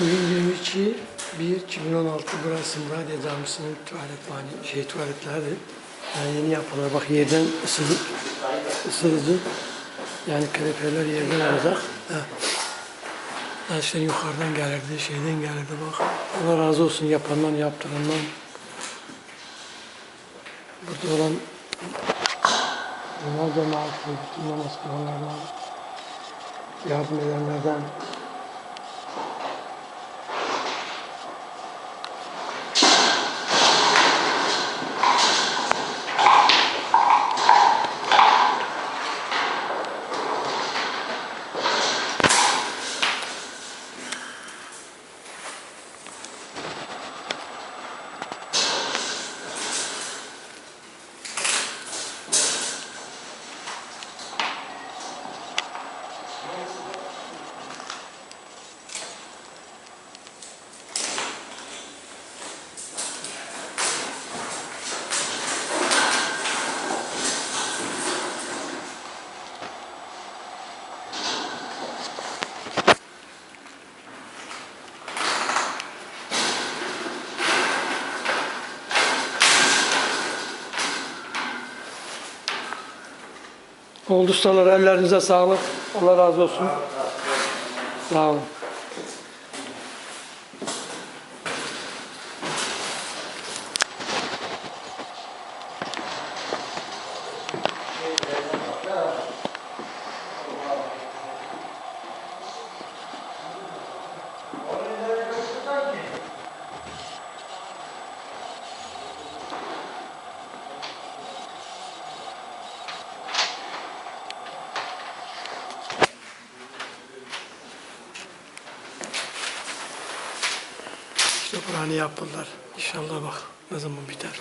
Bugün 23/1/2016 burası Muradiye Camisi'nin tuvaletleri. Yani yeni yapılan, bak yerden ısıtıcı. Yani kaliferler yerden alacak. Taşlar yukarıdan gelirdi, şeyden gelirdi bak. Allah razı olsun yapandan, yaptırandan. Burada olan bunlar cemaatli, bütün namaz kılanlardan, yardım edenlerden. Oldu ustalar, ellerinize sağlık. Allah razı olsun. Sağ olun. İşte Kur'an'ı yaptılar. İnşallah bak ne zaman biter.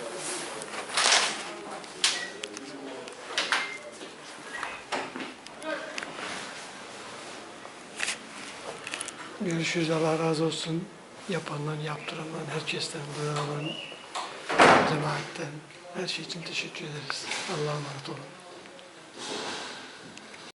Görüşürüz. Allah razı olsun. Yapandan, yaptırandan, herkesten, buradan, cemaatten, her şey için teşekkür ederiz. Allah'a emanet olun.